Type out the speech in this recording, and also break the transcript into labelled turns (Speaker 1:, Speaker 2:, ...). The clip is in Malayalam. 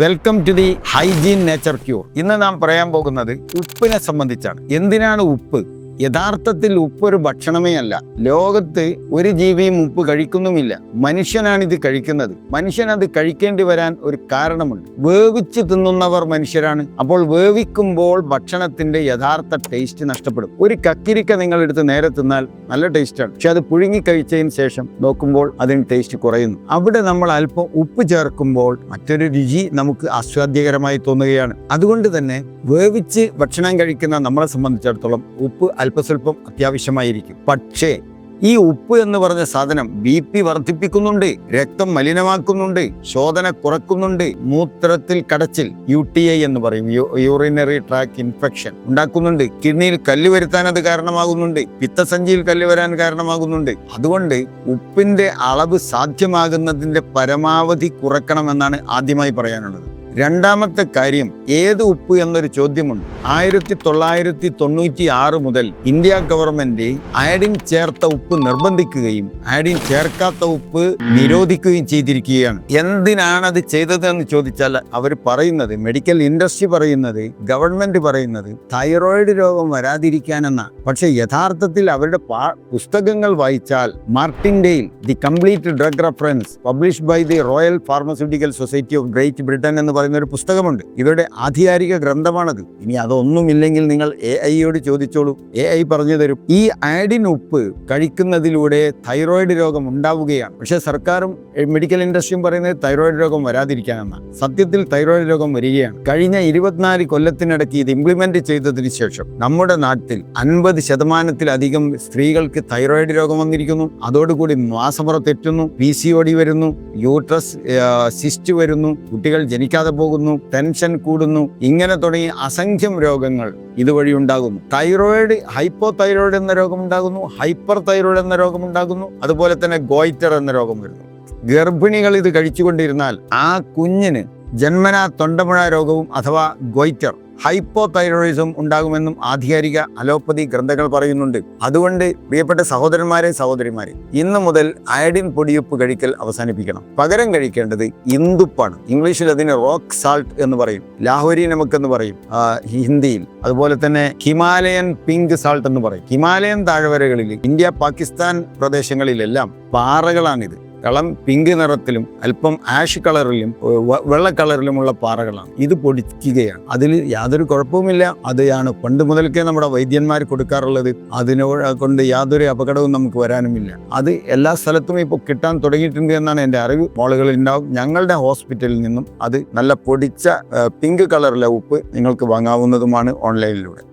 Speaker 1: Welcome to the hygiene nature cure. ഇന്ന് നാം പറയാൻ പോകുന്നത് ഉപ്പിനെ സംബന്ധിച്ചാണ്. എന്തിനാണ് ഉപ്പ്? യഥാർത്ഥത്തിൽ ഉപ്പ് ഒരു ഭക്ഷണമേ അല്ല. ലോകത്ത് ഒരു ജീവിയും ഉപ്പ് കഴിക്കുന്നുമില്ല. മനുഷ്യനാണിത് കഴിക്കുന്നത്. മനുഷ്യൻ അത് കഴിക്കേണ്ടി വരാൻ ഒരു കാരണമുണ്ട്. വേവിച്ച് തിന്നുന്നവർ മനുഷ്യരാണ്. അപ്പോൾ വേവിക്കുമ്പോൾ ഭക്ഷണത്തിന്റെ യഥാർത്ഥ ടേസ്റ്റ് നഷ്ടപ്പെടും. ഒരു കക്കിരിക്ക നിങ്ങൾ എടുത്ത് നേരെ തിന്നാൽ നല്ല ടേസ്റ്റാണ്, പക്ഷെ അത് പുഴുങ്ങി കഴിച്ചതിന് ശേഷം നോക്കുമ്പോൾ അതിന് ടേസ്റ്റ് കുറയുന്നു. അവിടെ നമ്മൾ അല്പം ഉപ്പ് ചേർക്കുമ്പോൾ മറ്റൊരു രുചി നമുക്ക് ആസ്വാദ്യകരമായി തോന്നുകയാണ്. അതുകൊണ്ട് തന്നെ വേവിച്ച് ഭക്ഷണം കഴിക്കുന്ന നമ്മളെ സംബന്ധിച്ചിടത്തോളം ഉപ്പ് അല്പസ്വല്പം അത്യാവശ്യമായിരിക്കും. പക്ഷേ ഈ ഉപ്പ് എന്ന് പറഞ്ഞ സാധനം BP വർദ്ധിപ്പിക്കുന്നുണ്ട്, രക്തം മലിനമാക്കുന്നുണ്ട്, ശോധന കുറക്കുന്നുണ്ട്, മൂത്രത്തിൽ കടച്ചിൽ UTI എന്ന് പറയും, യൂറിനറി ട്രാക്ട് ഇൻഫെക്ഷൻ ഉണ്ടാക്കുന്നുണ്ട്, കിഡ്നിയിൽ കല്ല് വരുത്താൻ അത് കാരണമാകുന്നുണ്ട്, പിത്തസഞ്ചിയിൽ കല്ല് വരാൻ കാരണമാകുന്നുണ്ട്. അതുകൊണ്ട് ഉപ്പിന്റെ അളവ് സാധ്യമാകുന്നതിന്റെ പരമാവധി കുറക്കണമെന്നാണ് ആദ്യമായി പറയാനുള്ളത്. രണ്ടാമത്തെ കാര്യം, ഏത് ഉപ്പ് എന്നൊരു ചോദ്യമുണ്ട്. 1996 മുതൽ ഇന്ത്യ ഗവൺമെന്റ് അയഡിൻ ചേർത്ത ഉപ്പ് നിർബന്ധിക്കുകയും അയഡിൻ ചേർക്കാത്ത ഉപ്പ് നിരോധിക്കുകയും ചെയ്തിരിക്കുകയാണ്. എന്തിനാണ് അത് ചെയ്തതെന്ന് ചോദിച്ചാൽ അവർ പറയുന്നത്, മെഡിക്കൽ ഇൻഡസ്ട്രി പറയുന്നത്, ഗവൺമെന്റ് പറയുന്നത് തൈറോയിഡ് രോഗം വരാതിരിക്കാനെന്നാണ്. പക്ഷെ യഥാർത്ഥത്തിൽ അവരുടെ പുസ്തകങ്ങൾ വായിച്ചാൽ Martindale the complete drug reference published by the royal pharmaceutical society of Great Britain എന്ന് ഒരു പുസ്തകമുണ്ട്. ഇവരുടെ ആധികാരിക ഗ്രന്ഥമാണത്. ഇനി അതൊന്നുമില്ലെങ്കിൽ നിങ്ങൾ AI ചോദിച്ചോളൂ, AI പറഞ്ഞു തരും. ഈ അയഡിൻ ഉപ്പ് കഴിക്കുന്നതിലൂടെ തൈറോയിഡ് രോഗം ഉണ്ടാവുകയാണ്. പക്ഷേ സർക്കാരും മെഡിക്കൽ ഇൻഡസ്ട്രിയും പറയുന്നത് തൈറോയിഡ് രോഗം വരാതിരിക്കാനെന്നാണ്. സത്യത്തിൽ തൈറോയിഡ് രോഗം വരികയാണ്. കഴിഞ്ഞ 24 കൊല്ലത്തിനിടയ്ക്ക് ഇത് ഇംപ്ലിമെന്റ് ചെയ്തതിനു ശേഷം നമ്മുടെ നാട്ടിൽ 50% സ്ത്രീകൾക്ക് തൈറോയിഡ് രോഗം വന്നിരിക്കുന്നു. അതോടുകൂടി മാസമുറ തെറ്റുന്നു, PCOD വരുന്നു, യൂട്രസ് സിസ്റ്റ് വരുന്നു, കുട്ടികൾ ജനിക്കാതെ പോകുന്നു, ടെൻഷൻ കൂടുന്നു, ഇങ്ങനെ തുടങ്ങി അസംഖ്യം രോഗങ്ങൾ ഇതുവഴി ഉണ്ടാകുന്നു. തൈറോയിഡ്, ഹൈപ്പോ തൈറോയിഡ് എന്ന രോഗം ഉണ്ടാകുന്നു, ഹൈപ്പർ തൈറോയിഡ് എന്ന രോഗം ഉണ്ടാകുന്നു, അതുപോലെ തന്നെ ഗോയിറ്റർ എന്ന രോഗം വരുന്നു. ഗർഭിണികൾ ഇത് കഴിച്ചുകൊണ്ടിരുന്നാൽ ആ കുഞ്ഞിന് ജന്മനാ തൊണ്ടമുഴ രോഗവും അഥവാ ഗോയിറ്റർ, ഹൈപ്പോ തൈറോയിഡിസം ഉണ്ടാകുമെന്നും ആധികാരിക അലോപ്പതി ഗ്രന്ഥങ്ങൾ പറയുന്നുണ്ട്. അതുകൊണ്ട് പ്രിയപ്പെട്ട സഹോദരന്മാരെ, സഹോദരിമാരെ, ഇന്നു മുതൽ അയഡിൻ പൊടിയുപ്പ് കഴിക്കൽ അവസാനിപ്പിക്കണം. പകരം കഴിക്കേണ്ടത് ഇന്ദുപ്പാണ്. ഇംഗ്ലീഷിൽ അതിന് റോക്ക് സാൾട്ട് എന്ന് പറയും, ലാഹോരി നമക്കെന്ന് പറയും ഹിന്ദിയിൽ. അതുപോലെ തന്നെ ഹിമാലയൻ പിങ്ക് സാൾട്ട് എന്ന് പറയും. ഹിമാലയൻ താഴ്വരകളിൽ, ഇന്ത്യ പാകിസ്ഥാൻ പ്രദേശങ്ങളിലെല്ലാം പാറകളാണിത്. കളം പിങ്ക് നിറത്തിലും അല്പം ആഷ് കളറിലും വെള്ള കളറിലുമുള്ള പാറകളാണ്. ഇത് പൊടിക്കുകയാണ്. അതിൽ യാതൊരു കുഴപ്പവുമില്ല. അതാണ് പണ്ട് മുതൽക്കേ നമ്മുടെ വൈദ്യന്മാർ കൊടുക്കാറുള്ളത്. കൊണ്ട് യാതൊരു അപകടവും നമുക്ക് വരാനുമില്ല. അത് എല്ലാ സ്ഥലത്തും ഇപ്പോൾ കിട്ടാൻ തുടങ്ങിയിട്ടുണ്ട് എന്നാണ് എൻ്റെ അറിവ്. മോളുകളിൽ ഉണ്ടാവും. ഞങ്ങളുടെ ഹോസ്പിറ്റലിൽ നിന്നും അത് നല്ല പൊടിച്ച പിങ്ക് കളറിലെ ഉപ്പ് നിങ്ങൾക്ക് വാങ്ങാവുന്നതുമാണ് ഓൺലൈനിലൂടെ.